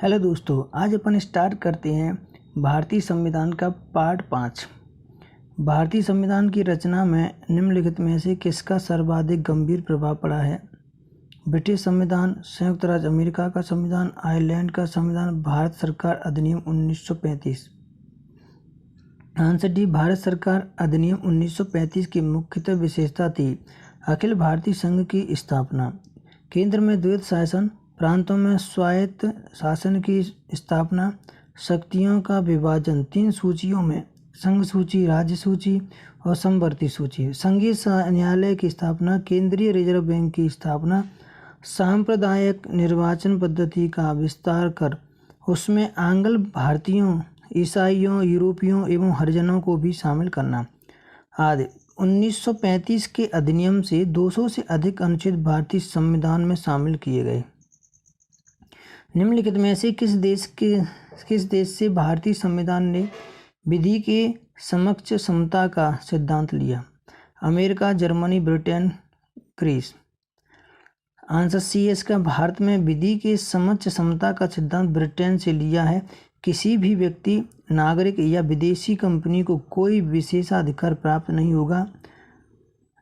Hello दोस्तों, आज अपन start करते हैं भारतीय संविधान का पार्ट 5। भारतीय संविधान की रचना में निम्नलिखित में से किसका सर्वाधिक गंभीर प्रभाव पड़ा है? ब्रिटिश संविधान, संयुक्त राज्य अमेरिका का संविधान, आयरलैंड का संविधान, भारत सरकार अधिनियम 1935। आंसर डी, भारत सरकार अधिनियम 1935 की मुख्यतः विशेषता थी अखिल भारतीय संघ की स्थापना, केंद्र में द्वैत शासन, प्रांतों में स्वायत्त शासन की स्थापना, शक्तियों का विभाजन 3 सूचियों में संघ सूची, राज्य सूची और समवर्ती सूची, संघीय न्यायालय की स्थापना, केंद्रीय रिजर्व बैंक की स्थापना, सांप्रदायिक निर्वाचन पद्धति का विस्तार कर उसमें आंग्ल भारतीयों, ईसाइयों, यूरोपियों एवं हरिजनों को भी शामिल करना आदि। 1935 के अधिनियम से 200 से अधिक अनुच्छेद भारतीय संविधान में शामिल किए गए। निम्नलिखित में से किस देश से भारतीय संविधान ने विधि के समक्ष समता का सिद्धांत लिया? America, Germany, Britain, Greece. Answer C है इसका, भारत में विधि के समक्ष समता का सिद्धांत ब्रिटेन से लिया है। किसी भी व्यक्ति, नागरिक या विदेशी कंपनी को कोई विशेषाधिकार प्राप्त नहीं होगा।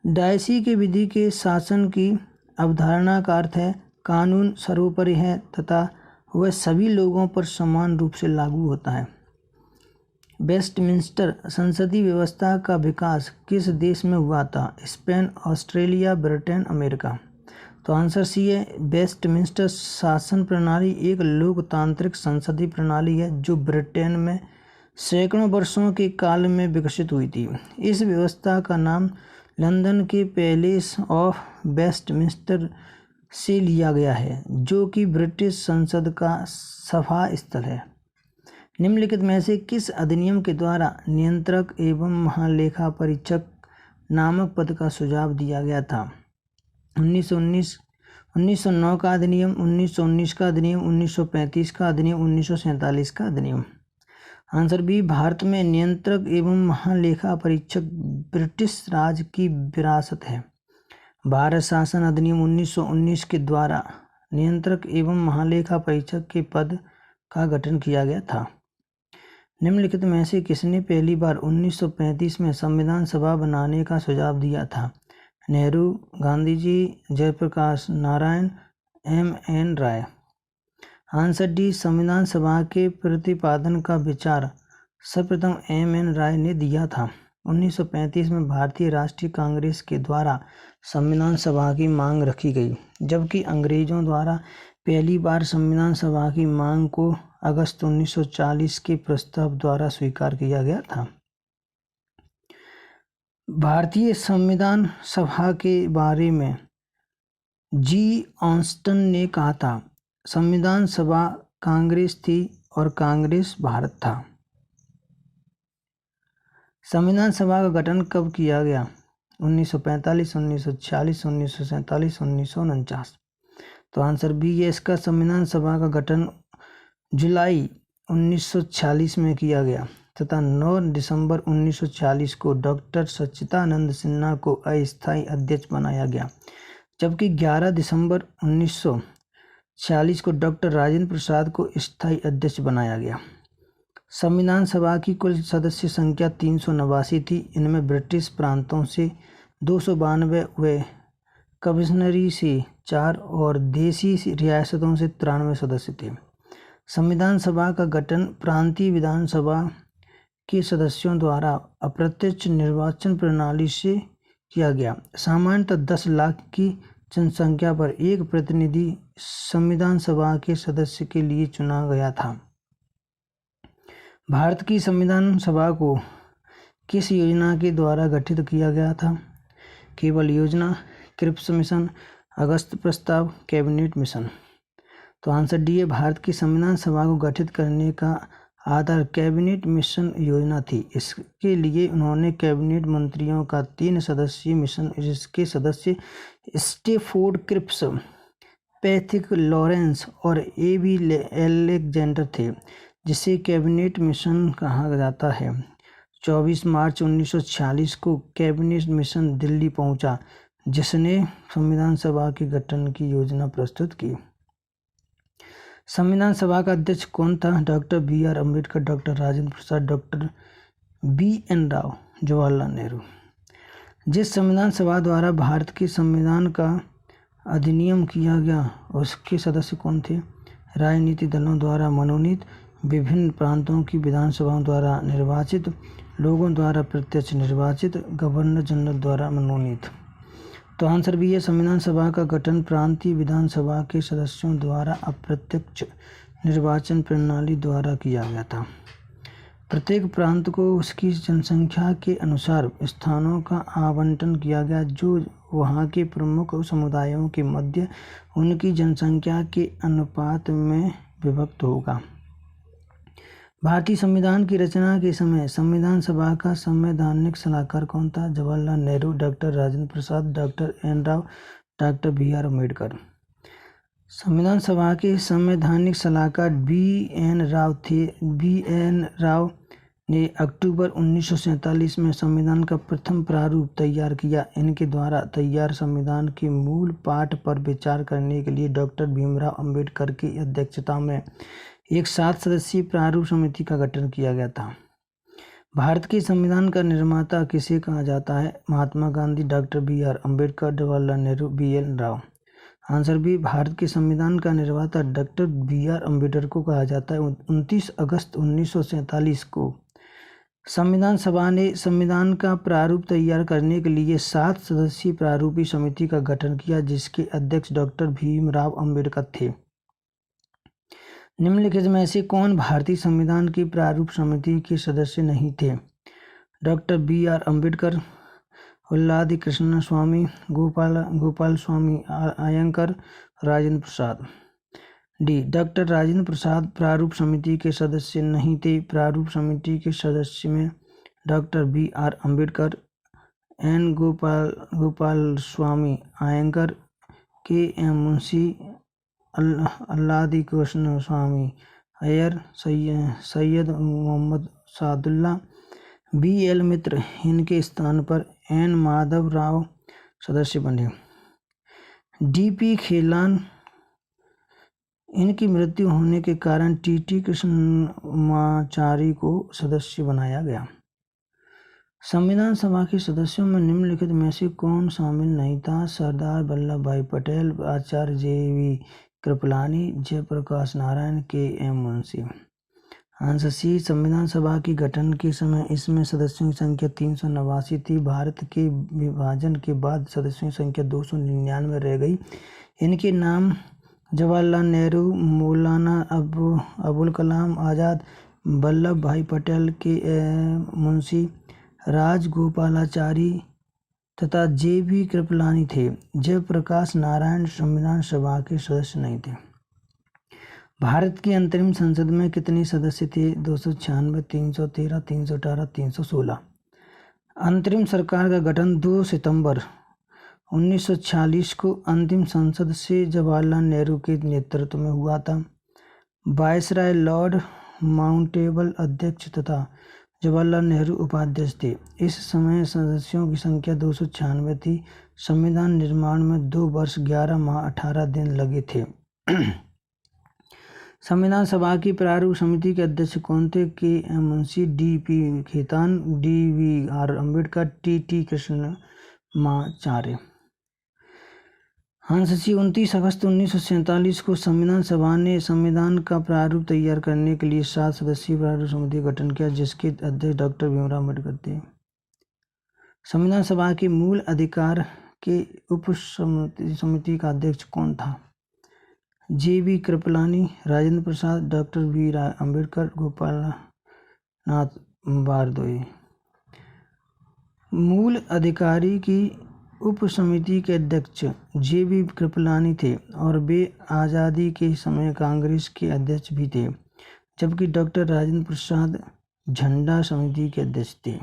डायसी के विधि के शासन की अवधारणा का अर्थ है कानून सर्वोपरि है तथा वह सभी लोगों पर समान रूप से लागू होता है। वेस्टमिंस्टर संसदीय व्यवस्था का विकास किस देश में हुआ था? Spain, Australia, Britain, America. तो आंसर सी है, वेस्टमिंस्टर शासन प्रणाली एक लोकतांत्रिक संसदीय प्रणाली है जो ब्रिटेन में सैकड़ों वर्षों के काल में विकसित हुई थी। इस व्यवस्था का नाम लंदन के पैलेस ऑफ वेस्टमिंस्टर से लिया गया है, जो कि ब्रिटिश संसद का सभा स्थल है। निम्नलिखित में से किस अधिनियम के द्वारा नियंत्रक एवं महालेखा परीक्षक नामक पद का सुझाव दिया गया था? 1909 का अधिनियम, 1919 का अधिनियम, 1935 का अधिनियम, 1947 का अधिनियम। आंसर बी, भारत में नियंत्रक एवं महालेखा परीक्षक ब्रिटिश राज की विरासत है। भारत शासन अधिनियम 1919 के द्वारा नियंत्रक एवं महालेखा परीक्षक के पद का गठन किया गया था। निम्नलिखित में से किसने पहली बार 1935 में संविधान सभा बनाने का सुझाव दिया था? नेहरू, गांधी जी, जयप्रकाश नारायण, M.N. राय। आंसर डी, संविधान सभा के प्रतिपादन का विचार सर्वप्रथम M.N. राय ने दिया था। 1935 में भारतीय राष्ट्रीय कांग्रेस के द्वारा संविधान सभा की मांग रखी गई, जबकि अंग्रेजों द्वारा पहली बार संविधान सभा की मांग को अगस्त 1940 के प्रस्ताव द्वारा स्वीकार किया गया था। भारतीय संविधान सभा के बारे में जी. ऑस्टन ने कहा था, संविधान सभा कांग्रेस थी और कांग्रेस भारत था। संविधान सभा का गठन कब किया गया? 1945, 1946, 1947, 1949। तो आंसर बी है इसका, संविधान सभा का गठन जुलाई 1946 में किया गया तथा 9 दिसंबर 1946 को डॉक्टर सच्चिदानंद सिन्हा को अस्थायी अध्यक्ष बनाया गया, जबकि 11 दिसंबर 1946 को डॉक्टर राजेंद्र प्रसाद को स्थायी अध्यक्ष बनाया गया। संविधान सभा की कुल सदस्य संख्या 389 थी। इनमें ब्रिटिश प्रांतों से 292 व कमिश्नरी से 4 और देशी रियासतों से 93 सदस्य थे। संविधान सभा का गठन प्रांतीय विधानसभा के सदस्यों द्वारा अप्रत्यक्ष निर्वाचन प्रणाली से किया गया। सामान्यतः 10 लाख की जनसंख्या पर एक प्रतिनिधि संविधान सभा के सदस्य के लिए चुना गया था। भारत की संविधान सभा को किस योजना के द्वारा गठित किया गया था? केवल योजना, क्रिप्स मिशन, अगस्त प्रस्ताव, कैबिनेट मिशन। तो आंसर डी है, भारत की संविधान सभा को गठित करने का आधार कैबिनेट मिशन योजना थी। इसके लिए उन्होंने कैबिनेट मंत्रियों का 3 सदस्यीय मिशन, जिसके सदस्य स्टेफोर्ड क्रिप्स, पैथिक लॉरेंस और A.B. एलेक्जेंडर थे, जिसे कैबिनेट मिशन कहा जाता है। 24 मार्च 1946 को कैबिनेट मिशन दिल्ली पहुंचा, जिसने संविधान सभा के गठन की योजना प्रस्तुत की। संविधान सभा का अध्यक्ष कौन था? Doctor B R. Ambedkar, doctor Rajendra Prasad, doctor B N. Rao, Jawaharlal Nehru. जिस संविधान सभा द्वारा भारत के संविधान का अधिनियम किया गया उसके सदस्य कौन थे? राजनीतिक दलों द्वारा मनोनीत, विभिन्न प्रांतों की विधानसभाओं द्वारा निर्वाचित, लोगों द्वारा प्रत्यक्ष निर्वाचित, गवर्नर जनरल द्वारा मनोनीत। तो आंसर भी है। संविधान सभा का गठन प्रांतीय विधानसभा के सदस्यों द्वारा अप्रत्यक्ष निर्वाचन प्रणाली द्वारा किया गया था। प्रत्येक प्रांत को उसकी जनसंख्या के अनुसार स्थानों का आवंटन किया गया जो वहाँ के प्रमुख समुदायों के मध्य उनकी जनसंख्या के अनुपात में विभक्त होगा। भारतीय संविधान की रचना के समय संविधान सभा का संवैधानिक सलाहकार कौन था? Jawaharlal Nehru, doctor Rajendra Prasad, doctor N Rao, doctor B R. Ambedkar. संविधान सभा के संवैधानिक सलाहकार बी.एन. राव थे। बी.एन. राव ने अक्टूबर 1947 में संविधान का प्रथम प्रारूप तैयार किया। इनके द्वारा तैयार संविधान के मूल पाठ पर विचार करने के लिए डॉक्टर भीमराव अम्बेडकर की अध्यक्षता में एक 7 सदस्यीय प्रारूप समिति का गठन किया गया था। भारत के संविधान का निर्माता किसे कहा जाता है? Mahatma Gandhi, doctor B R. Ambedkar, Jawaharlal Nehru, B N. Rao. Answer B, Bharat के संविधान का निर्माता डॉक्टर बी.आर. अम्बेडकर को कहा जाता है। 29 अगस्त 1947 को संविधान सभा ने संविधान का प्रारूप तैयार करने के लिए 7 सदस्यीय प्रारूपी समिति का गठन किया जिसके अध्यक्ष डॉक्टर भीमराव अम्बेडकर थे। निम्नलिखित में से कौन भारतीय संविधान की प्रारूप समिति के सदस्य नहीं थे? Doctor B R. Ambedkar, Alladi Krishna Swami, Gopal Swami Ayyangar, Rajendra Prasad. D. Doctor Rajendra Prasad प्रारूप समिति के सदस्य नहीं थे। प्रारूप समिति के सदस्य में doctor B R. Ambedkar, N. Gopal Swami Ayyangar, K. M. Munshi, Alladi Krishna Swami Ayyar, Syed Mohammad Saadulla, B L. Mitra. इनके स्थान पर एन. माधव राव सदस्य बने। डी.पी. खेलान। इनकी मृत्यु होने के कारण टी.टी. कृष्णमाचारी को सदस्य बनाया गया। संविधान सभा के सदस्यों में निम्नलिखित में से कौन शामिल नहीं था? Sardar Vallabhbhai Patel, Acharya J B. Kripalani, Jayaprakash Narayan, K. M. Munshi. Answer C. संविधान सभा के गठन के समय इसमें सदस्यों की संख्या 389 थी। भारत के विभाजन के बाद सदस्यों की संख्या 299 रह गई। इनके नाम जवाहरलाल नेहरू, मौलाना अबुल कलाम आज़ाद, वल्लभ भाई पटेल, के. मुंशी, राजगोपालाचारी तथा जे.वी. कृपलानी थे। जयप्रकाश नारायण संविधान सभा के सदस्य नहीं थे। भारत की अंतरिम संसद में कितने सदस्य थे? 296, 313, 318, 316। अंतरिम सरकार का गठन 2 सितंबर 1946 को अंतिम संसद से जवाहरलाल नेहरू के नेतृत्व में हुआ था। वायसराय लॉर्ड माउंटेबल अध्यक्ष तथा जवाहरलाल नेहरू उपाध्यक्ष थे। इस समय सदस्यों की संख्या 296 थी। संविधान निर्माण में 2 वर्ष 11 माह 18 दिन लगे थे। संविधान सभा की प्रारूप समिति के अध्यक्ष कौन थे? K. M. Munshi, D P. Khaitan, D V R. Ambedkar, T T. Krishnamachari. Answer C. 29 अगस्त 1947 को संविधान सभा ने संविधान का प्रारूप तैयार करने के लिए 7 सदस्यीय प्रारूप समिति का गठन किया जिसके अध्यक्ष डॉक्टर भीमराव अम्बेडकर थे। संविधान सभा के मूल अधिकार के उप समिति का अध्यक्ष कौन था? J.V.. Kripalani, Rajendra Prasad, doctor B R. Ambedkar, Gopalnath बारदोई। मूल अधिकारी की उप समिति के अध्यक्ष जे.वी. कृपलानी थे और वे आज़ादी के समय कांग्रेस के अध्यक्ष भी थे, जबकि डॉक्टर राजेंद्र प्रसाद झंडा समिति के अध्यक्ष थे।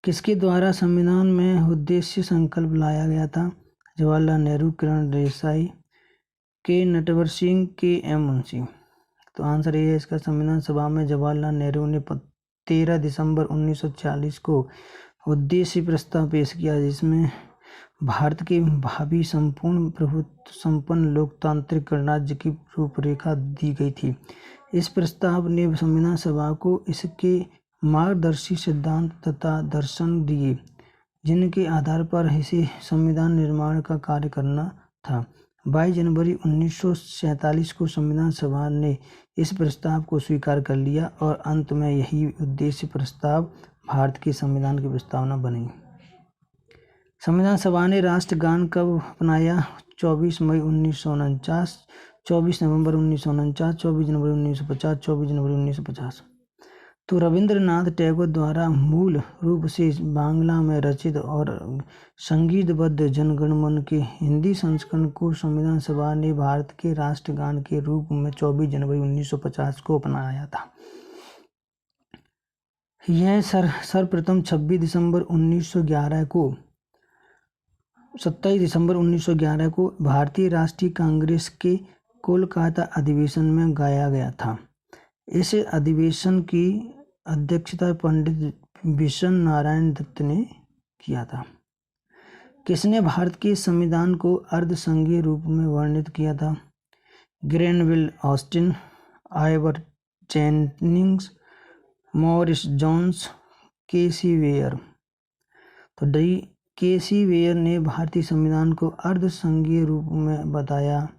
किसके द्वारा संविधान में उद्देश्य संकल्प लाया गया था? जवाहरलाल नेहरू, किरण देसाई, के. नटवर सिंह, के. एम. मुंशी। तो आंसर ये है इसका। संविधान सभा में जवाहरलाल नेहरू ने 13 दिसंबर 1946 को उद्देश्य प्रस्ताव पेश किया जिसमें भारत के भावी संपूर्ण प्रभुत्व संपन्न लोकतांत्रिक गणराज्य की रूपरेखा दी गई थी। इस प्रस्ताव ने संविधान सभा को इसके मार्गदर्शी सिद्धांत तथा दर्शन दिए, जिनके आधार पर इसे संविधान निर्माण का कार्य करना था। 22 जनवरी 1947 को संविधान सभा ने इस प्रस्ताव को स्वीकार कर लिया और अंत में यही उद्देश्य प्रस्ताव भारत के संविधान की प्रस्तावना बनी। संविधान सभा ने राष्ट्रगान कब अपनाया? 24 मई 1949, 24 नवंबर 1949, 24 जनवरी 1950, 24 जनवरी 1950। तो रविंद्रनाथ टैगोर द्वारा मूल रूप से बांग्ला में रचित और संगीतबद्ध जनगणमन के हिंदी संस्करण को संविधान सभा ने भारत के राष्ट्रगान के रूप में 24 जनवरी 1950 को अपनाया था। यह सर्वप्रथम 27 दिसंबर 1911 को भारतीय राष्ट्रीय कांग्रेस के कोलकाता अधिवेशन में गाया गया था। इस अधिवेशन की अध्यक्षता पंडित बिशन नारायण दत्त ने किया था। किसने भारत के संविधान को अर्ध संघीय रूप में वर्णित किया था? Granville Austin, Ivor Jennings, Morris Jones, K C Wheare. तो केसी वेयर ने भारतीय संविधान को अर्ध संघीय रूप में बताया।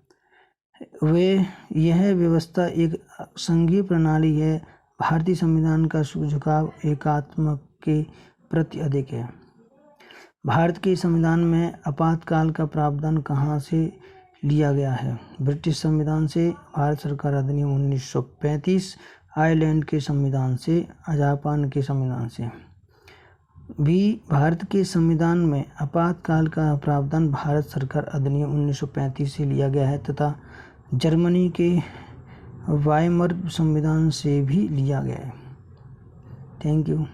यह व्यवस्था एक संघीय प्रणाली है। भारतीय संविधान का झुकाव एकात्मक के प्रति अधिक है। भारत के संविधान में आपातकाल का प्रावधान कहाँ से लिया गया है? ब्रिटिश संविधान से, भारत सरकार अधिनियम 1935, आयरलैंड के संविधान से, जापान के संविधान से। भी भारत के संविधान में आपातकाल का प्रावधान भारत सरकार अधिनियम 1935 से लिया गया है तथा जर्मनी के वाइमर संविधान से भी लिया गया है। Thank you.